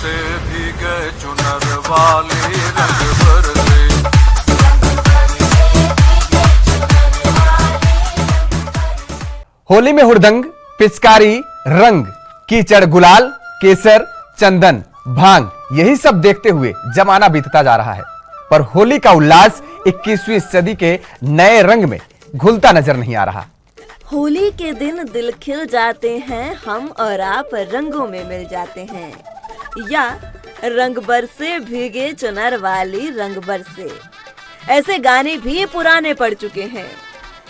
से भीगे चुनर वाली रंग बरसे। होली में हुड़दंग, पिचकारी, रंग, कीचड़, गुलाल, केसर, चंदन, भांग, यही सब देखते हुए जमाना बीतता जा रहा है, पर होली का उल्लास 21वीं सदी के नए रंग में घुलता नजर नहीं आ रहा। होली के दिन दिल खिल जाते हैं, हम और आप रंगों में मिल जाते हैं, या रंग बरसे भीगे चुनर वाली रंग बरसे, ऐसे गाने भी पुराने पड़ चुके हैं।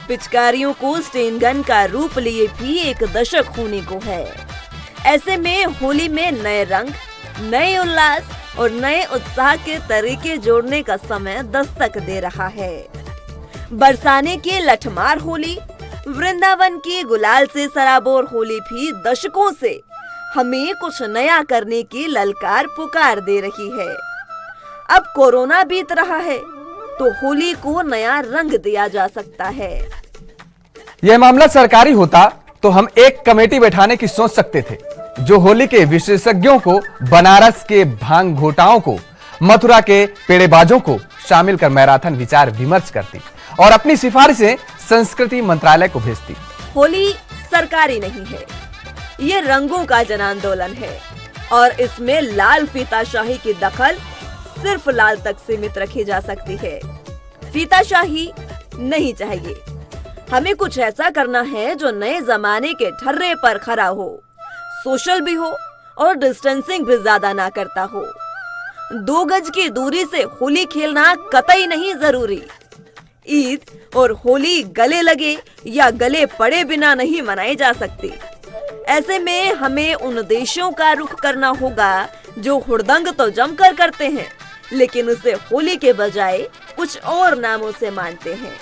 पिचकारियों को स्टेन गन का रूप लिए भी एक दशक होने को है। ऐसे में होली में नए रंग, नए उल्लास और नए उत्साह के तरीके जोड़ने का समय दस्तक दे रहा है। बरसाने की लठमार होली, वृंदावन की गुलाल से सराबोर होली भी दशकों से हमें कुछ नया करने की ललकार पुकार दे रही है। अब कोरोना बीत रहा है तो होली को नया रंग दिया जा सकता है। यह मामला सरकारी होता तो हम एक कमेटी बैठाने की सोच सकते थे, जो होली के विशेषज्ञों को, बनारस के भांग घोटाओं को, मथुरा के पेड़ेबाजों को शामिल कर मैराथन विचार विमर्श करती और अपनी सिफारिशें संस्कृति मंत्रालय को भेजती। होली सरकारी नहीं है, ये रंगों का जन आंदोलन है और इसमें लाल फीताशाही की दखल सिर्फ लाल तक सीमित रखी जा सकती है। फीताशाही नहीं चाहिए। हमें कुछ ऐसा करना है जो नए जमाने के ठर्रे पर खड़ा हो, सोशल भी हो और डिस्टेंसिंग भी ज्यादा ना करता हो। 2 गज की दूरी से होली खेलना कतई नहीं जरूरी। ईद और होली गले लगे या गले पड़े बिना नहीं मनाई जा सकती। ऐसे में हमें उन देशों का रुख करना होगा जो हुड़दंग तो जमकर करते हैं, लेकिन उसे होली के बजाय कुछ और नामों से मानते हैं।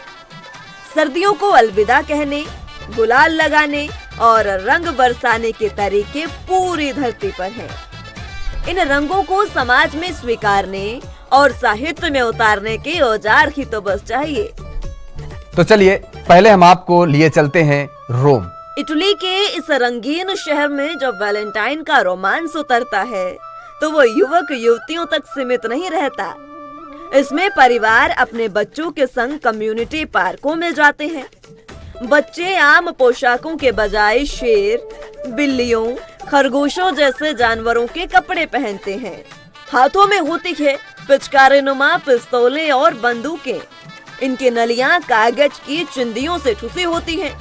सर्दियों को अलविदा कहने, गुलाल लगाने और रंग बरसाने के तरीके पूरी धरती पर हैं। इन रंगों को समाज में स्वीकारने और साहित्य में उतारने के औजार ही तो बस चाहिए। तो चलिए पहले हम आपको लिए चलते हैं रोम। इटली के इस रंगीन शहर में जब वैलेंटाइन का रोमांस उतरता है तो वो युवक युवतियों तक सीमित नहीं रहता। इसमें परिवार अपने बच्चों के संग कम्युनिटी पार्कों में जाते हैं। बच्चे आम पोशाकों के बजाय शेर, बिल्लियों, खरगोशों जैसे जानवरों के कपड़े पहनते हैं। हाथों में होती है पिचकारीनुमा पिस्तौलें और बंदूकें। इनकी नलियां कागज की चिंदियों से ठुसी होती हैं।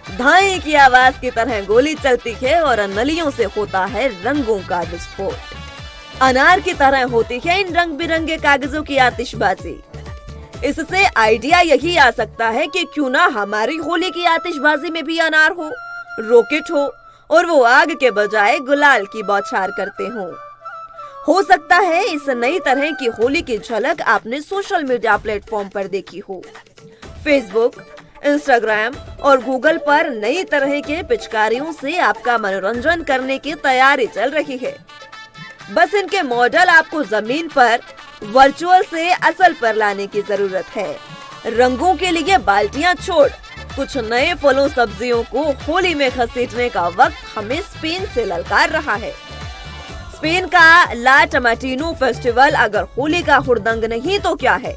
धाए की आवाज की तरह गोली चलती है और नलियों से होता है रंगों का विस्फोट। अनार की तरह होती है इन रंग बिरंगे कागजों की आतिशबाजी। इससे आइडिया यही आ सकता है कि क्यों ना हमारी होली की आतिशबाजी में भी अनार हो, रॉकेट हो और वो आग के बजाय गुलाल की बौछार करते हों। हो सकता है इस नई तरह की होली की झलक आपने सोशल मीडिया प्लेटफॉर्म पर देखी हो। फेसबुक, इंस्टाग्राम और गूगल पर नई तरह के पिचकारियों से आपका मनोरंजन करने की तैयारी चल रही है। बस इनके मॉडल आपको जमीन पर वर्चुअल से असल पर लाने की जरूरत है। रंगों के लिए बाल्टियां छोड़ कुछ नए फलों सब्जियों को होली में घसीटने का वक्त हमें स्पेन से ललकार रहा है। स्पेन का ला टमाटिनो फेस्टिवल अगर होली का हुड़दंग नहीं तो क्या है।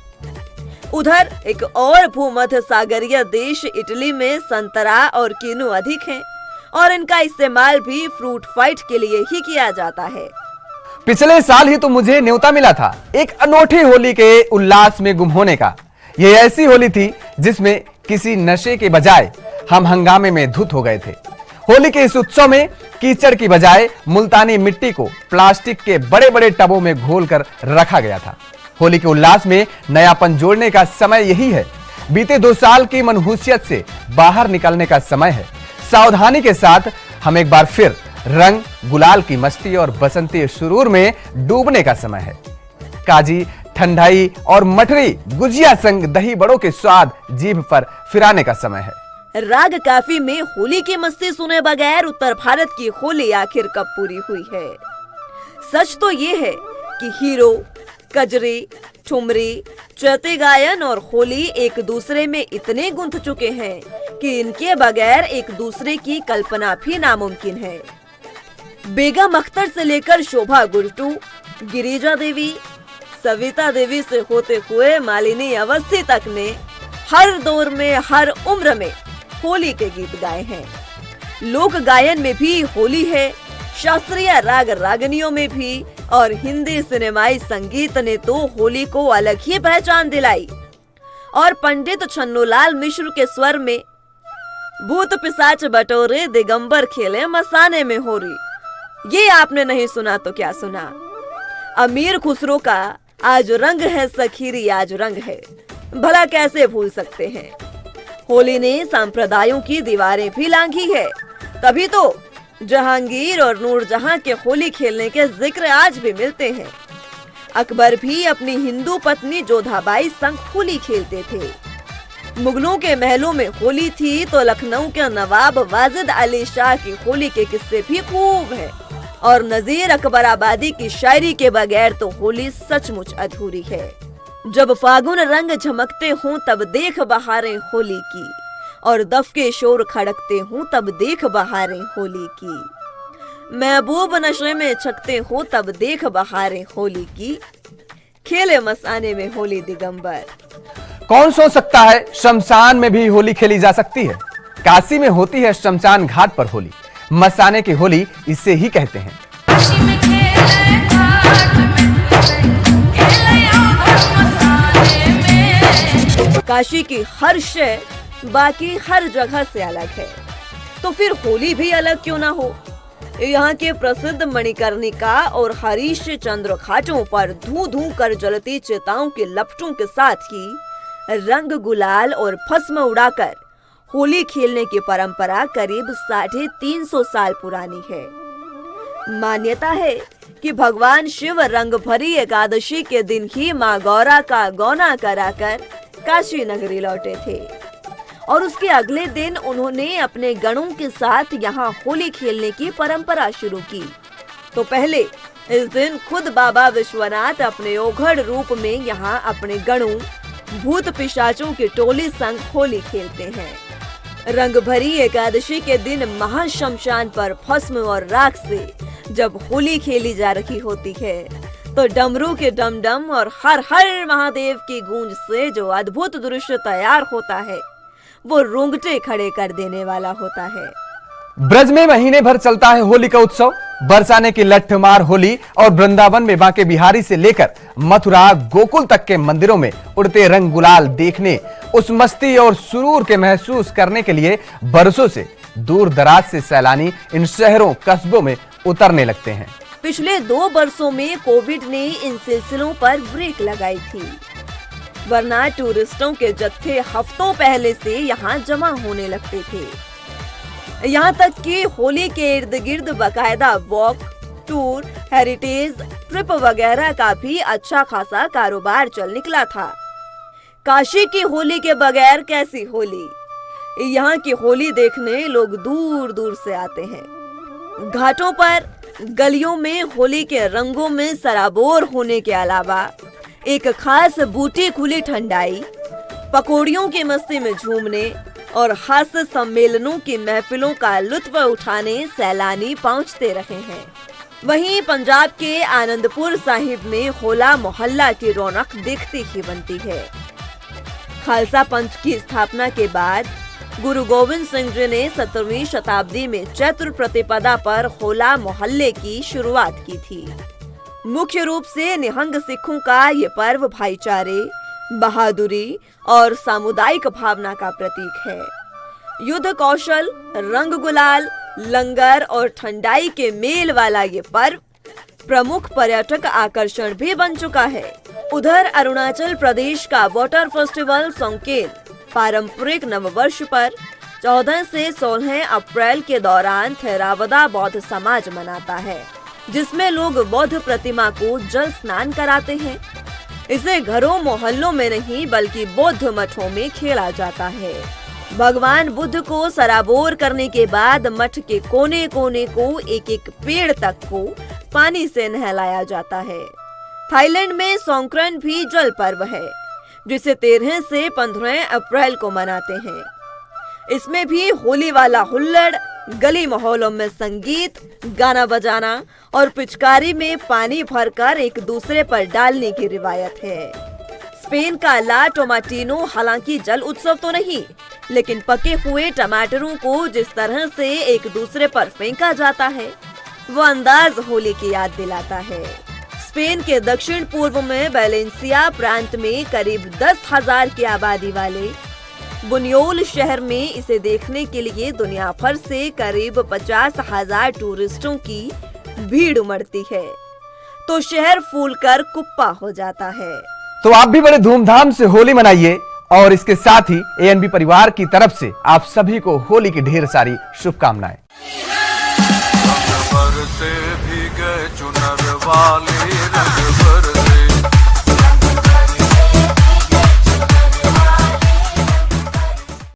उधर एक और भूमध्य सागरीय देश इटली में संतरा और कीनू अधिक हैं और इनका इस्तेमाल भी फ्रूट फाइट के लिए ही किया जाता है। पिछले साल ही तो मुझे न्योता मिला था एक अनोखी होली के उल्लास में गुम होने का। यह ऐसी होली थी जिसमें किसी नशे के बजाय हम हंगामे में धुत हो गए थे। होली के इस उत्सव में कीचड़ की बजाय मुल्तानी मिट्टी को प्लास्टिक के बड़े बड़े टबों में घोलकर रखा गया था। होली के उल्लास में नयापन जोड़ने का समय यही है। बीते 2 साल की मनहूसियत से बाहर निकलने का समय है। सावधानी के साथ हम एक बार फिर रंग गुलाल की मस्ती और बसंती सुरूर में डूबने का समय है। काजी, ठंडाई और मठरी गुजिया संग दही बड़ों के स्वाद जीभ पर फिराने का समय है। राग काफी में होली की मस्ती सुने बगैर उत्तर भारत की होली आखिर कब पूरी हुई है। सच तो ये है कि हीरो, कजरी, ठुमरी, चैती गायन और होली एक दूसरे में इतने गुंथ चुके हैं कि इनके बगैर एक दूसरे की कल्पना भी नामुमकिन है। बेगम अख्तर से लेकर शोभा गुरटू, गिरिजा देवी, सविता देवी से होते हुए मालिनी अवस्थी तक ने हर दौर में, हर उम्र में होली के गीत गाए हैं। लोक गायन में भी होली है, शास्त्रीय राग रागनियों में भी, और हिंदी सिनेमाई संगीत ने तो होली को अलग ही पहचान दिलाई। और पंडित छन्नूलाल मिश्र के स्वर में भूत पिशाच बटोरे दिगंबर खेले मसाने में होरी, ये आपने नहीं सुना तो क्या सुना। अमीर खुसरो का आज रंग है सखीरी आज रंग है, भला कैसे भूल सकते हैं। होली ने संप्रदायों की दीवारें भी लांघी है, तभी तो जहांगीर और नूरजहां के होली खेलने के जिक्र आज भी मिलते हैं। अकबर भी अपनी हिंदू पत्नी जोधाबाई संग होली खेलते थे। मुगलों के महलों में होली थी तो लखनऊ के नवाब वाजिद अली शाह की होली के किस्से भी खूब है। और नजीर अकबराबादी की शायरी के बगैर तो होली सचमुच अधूरी है। जब फागुन रंग झमकते हों तब देख बहारें होली की, और दफ के शोर खड़कते हों तब देख बहारें होली की। महबूब नशे में छकते हों तब देख बहारें होली की, खेले मसाने में होली दिगंबर। कौन सोच सकता है शमशान में भी होली खेली जा सकती है। काशी में होती है शमशान घाट पर होली, मसाने की होली इसे ही कहते हैं। काशी की हर शय बाकी हर जगह से अलग है, तो फिर होली भी अलग क्यों ना हो। यहाँ के प्रसिद्ध मणिकर्णिका और हरीश चंद्र घाटों पर धू धू कर जलती चिताओं के लपटों के साथ ही रंग गुलाल और भस्म उड़ाकर होली खेलने की परंपरा करीब 350 साल पुरानी है। मान्यता है कि भगवान शिव रंग भरी एकादशी के दिन ही माँ गौरा का गौना कराकर काशी नगरी लौटे थे, और उसके अगले दिन उन्होंने अपने गणों के साथ यहाँ होली खेलने की परंपरा शुरू की। तो पहले इस दिन खुद बाबा विश्वनाथ अपने ओघड़ रूप में यहाँ अपने गणों भूत पिशाचों की टोली संग होली खेलते हैं। रंग भरी एकादशी के दिन महाशमशान पर भस्म और राख से जब होली खेली जा रही होती है, तो डमरू के डमडम और हर हर महादेव की गूंज से जो अद्भुत दृश्य तैयार होता है, वो रोंगटे खड़े कर देने वाला होता है। ब्रज में महीने भर चलता है होली का उत्सव। बरसाने की लठमार होली और वृंदावन में बांके बिहारी से लेकर मथुरा गोकुल तक के मंदिरों में उड़ते रंग गुलाल देखने, उस मस्ती और सुरूर के महसूस करने के लिए बरसों से दूर दराज से सैलानी इन शहरों कस्बों में उतरने लगते हैं। पिछले 2 वर्षों में कोविड ने इन सिलसिलों पर ब्रेक लगाई थी, वरना टूरिस्टों के जत्थे हफ्तों पहले से यहाँ जमा होने लगते थे। यहाँ तक कि होली के इर्द गिर्द बाकायदा वॉक, टूर, हेरिटेज ट्रिप वगैरह का भी अच्छा खासा कारोबार चल निकला था। काशी की होली के बगैर कैसी होली। यहाँ की होली देखने लोग दूर दूर से आते हैं। घाटों पर, गलियों में होली के रंगों में सराबोर होने के अलावा एक खास बूटी खुली ठंडाई, पकौड़ियों की मस्ती में झूमने और हास्य सम्मेलनों की महफिलों का लुत्फ उठाने सैलानी पहुंचते रहे हैं। वहीं पंजाब के आनंदपुर साहिब में होला मोहल्ला की रौनक देखती ही बनती है। खालसा पंथ की स्थापना के बाद गुरु गोविंद सिंह जी ने 17वीं शताब्दी में चैत्र प्रतिपदा पर होला मोहल्ले की शुरुआत की थी। मुख्य रूप से निहंग सिखों का ये पर्व भाईचारे, बहादुरी और सामुदायिक भावना का प्रतीक है। युद्ध कौशल, रंग गुलाल, लंगर और ठंडाई के मेल वाला ये पर्व प्रमुख पर्यटक आकर्षण भी बन चुका है। उधर अरुणाचल प्रदेश का वाटर फेस्टिवल सोंकेन पारंपरिक नववर्ष पर 14 से 16 अप्रैल के दौरान थेरावदा बौद्ध समाज मनाता है, जिसमें लोग बौद्ध प्रतिमा को जल स्नान कराते हैं। इसे घरों मोहल्लों में नहीं बल्कि बौद्ध मठों में खेला जाता है। भगवान बुद्ध को सराबोर करने के बाद मठ के कोने कोने को एक एक पेड़ तक को पानी से नहलाया जाता है। थाईलैंड में सोंक्रन भी जल पर्व है, जिसे 13 से 15 अप्रैल को मनाते हैं। इसमें भी होली वाला हुल्लड़, गली मोहल्लों में संगीत, गाना बजाना और पिचकारी में पानी भरकर एक दूसरे पर डालने की रिवायत है। स्पेन का ला टोमाटिनो हालांकि जल उत्सव तो नहीं, लेकिन पके हुए टमाटरों को जिस तरह से एक दूसरे पर फेंका जाता है वो अंदाज होली की याद दिलाता है। स्पेन के दक्षिण पूर्व में वैलेंसिया प्रांत में करीब 10,000 की आबादी वाले बुन्योल शहर में इसे देखने के लिए दुनिया भर से करीब 50,000 टूरिस्टों की भीड़ उमड़ती है, तो शहर फूलकर कुप्पा हो जाता है। तो आप भी बड़े धूमधाम से होली मनाइए और इसके साथ ही एएनबी परिवार की तरफ से आप सभी को होली की ढेर सारी शुभकामनाएं। रंग बरसे भीगे चुनर वाली, रंग